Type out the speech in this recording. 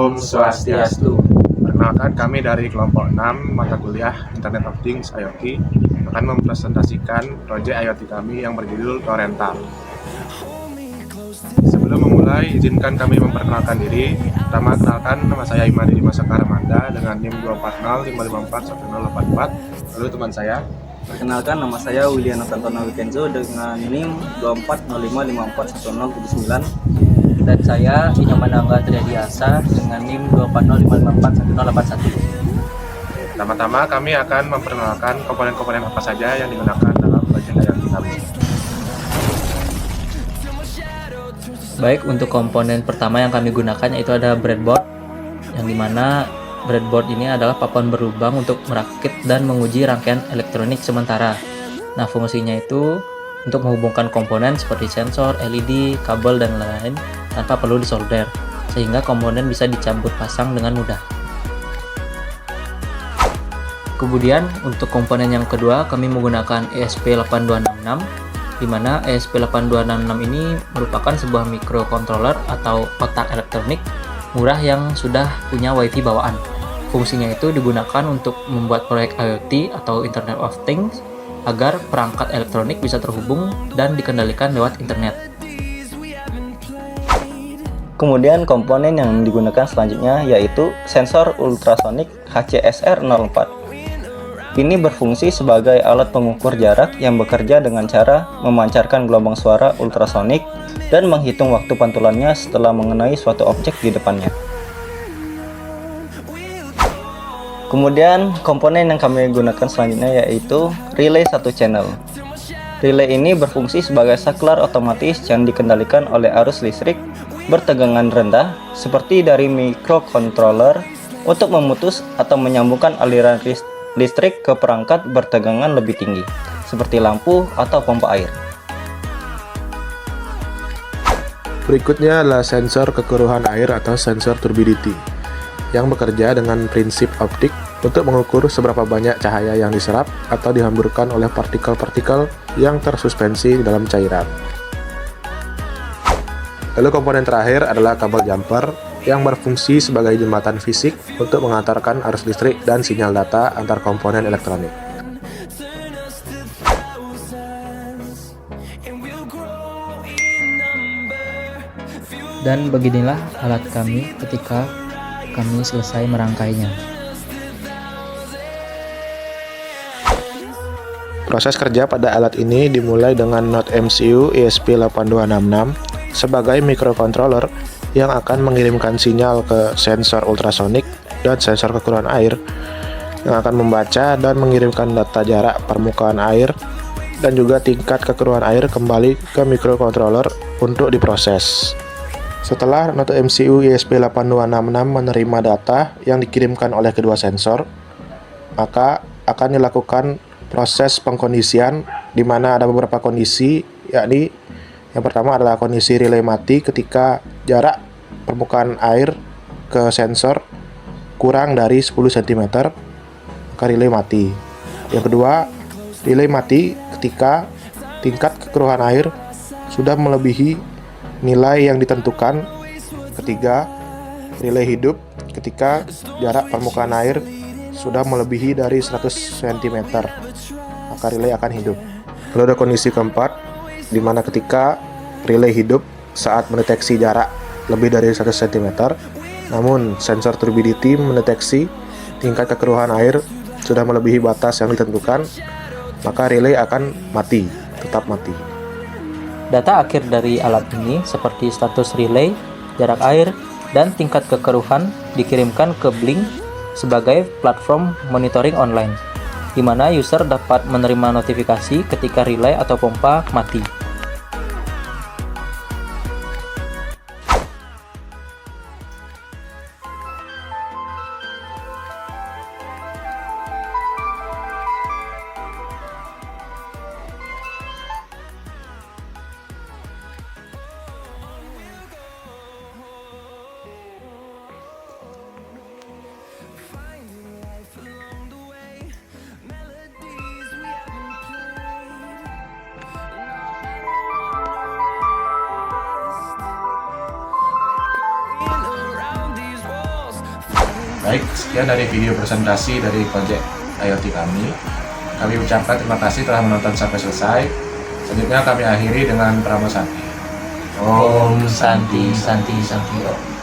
Om Swastiastu. Perkenalkan, kami dari kelompok 6 mata kuliah Internet of Things IoT akan mempresentasikan proyek IoT kami yang berjudul Torrental. Sebelum memulai, izinkan kami memperkenalkan diri. Pertama, kenalkan, nama saya Imadi Dimasaka Ramanda dengan NIM 24050541084. Lalu teman saya. Perkenalkan, nama saya William Tantono Wikenzo dengan NIM 240541079. Dan saya Inyoman Angga Triadiasa dengan NIM 240554101. Pertama-tama kami akan memperkenalkan komponen-komponen apa saja yang digunakan dalam proyek IoT kami. Baik, untuk komponen pertama yang kami gunakan yaitu ada breadboard, yang dimana breadboard ini adalah papan berlubang untuk merakit dan menguji rangkaian elektronik sementara. Nah, fungsinya itu untuk menghubungkan komponen seperti sensor, LED, kabel, dan lain-lain tanpa perlu disolder, sehingga komponen bisa dicabut pasang dengan mudah. Kemudian untuk komponen yang kedua kami menggunakan ESP8266, di mana ESP8266 ini merupakan sebuah microcontroller atau otak elektronik murah yang sudah punya WiFi bawaan. Fungsinya itu digunakan untuk membuat proyek IoT atau Internet of Things agar perangkat elektronik bisa terhubung dan dikendalikan lewat internet. Kemudian komponen yang digunakan selanjutnya yaitu sensor ultrasonik HCSR04. Ini berfungsi sebagai alat pengukur jarak yang bekerja dengan cara memancarkan gelombang suara ultrasonik dan menghitung waktu pantulannya setelah mengenai suatu objek di depannya. Kemudian komponen yang kami gunakan selanjutnya yaitu relay 1 channel. Relay ini berfungsi sebagai saklar otomatis yang dikendalikan oleh arus listrik bertegangan rendah seperti dari microcontroller untuk memutus atau menyambungkan aliran listrik ke perangkat bertegangan lebih tinggi seperti lampu atau pompa air. Berikutnya adalah sensor kekeruhan air atau sensor turbidity yang bekerja dengan prinsip optik untuk mengukur seberapa banyak cahaya yang diserap atau dihamburkan oleh partikel-partikel yang tersuspensi di dalam cairan. Lalu komponen terakhir adalah kabel jumper yang berfungsi sebagai jembatan fisik untuk mengantarkan arus listrik dan sinyal data antar komponen elektronik. Dan beginilah alat kami ketika kami selesai merangkainya. Proses kerja pada alat ini dimulai dengan Node MCU ESP8266 sebagai microcontroller yang akan mengirimkan sinyal ke sensor ultrasonik dan sensor kekeruhan air yang akan membaca dan mengirimkan data jarak permukaan air dan juga tingkat kekeruhan air kembali ke microcontroller untuk diproses. Setelah Node MCU ESP8266 menerima data yang dikirimkan oleh kedua sensor, maka akan dilakukan proses pengkondisian di mana ada beberapa kondisi, yakni yang pertama adalah kondisi relay mati ketika jarak permukaan air ke sensor kurang dari 10 cm, maka relay mati. Yang kedua, relay mati ketika tingkat kekeruhan air sudah melebihi nilai yang ditentukan. Ketiga, relay hidup ketika jarak permukaan air sudah melebihi dari 100 cm, maka relay akan hidup. Lalu ada kondisi keempat, di mana ketika relay hidup saat mendeteksi jarak lebih dari 100 cm, namun sensor turbidity mendeteksi tingkat kekeruhan air sudah melebihi batas yang ditentukan, maka relay akan mati, tetap mati. Data akhir dari alat ini seperti status relay, jarak air, dan tingkat kekeruhan dikirimkan ke Blink sebagai platform monitoring online, di mana user dapat menerima notifikasi ketika relay atau pompa mati. Baik, sekian dari video presentasi dari proyek IoT kami. Kami ucapkan terima kasih telah menonton sampai selesai. Selanjutnya kami akhiri dengan Pramo Santi. Om Santi Santi Santi Om.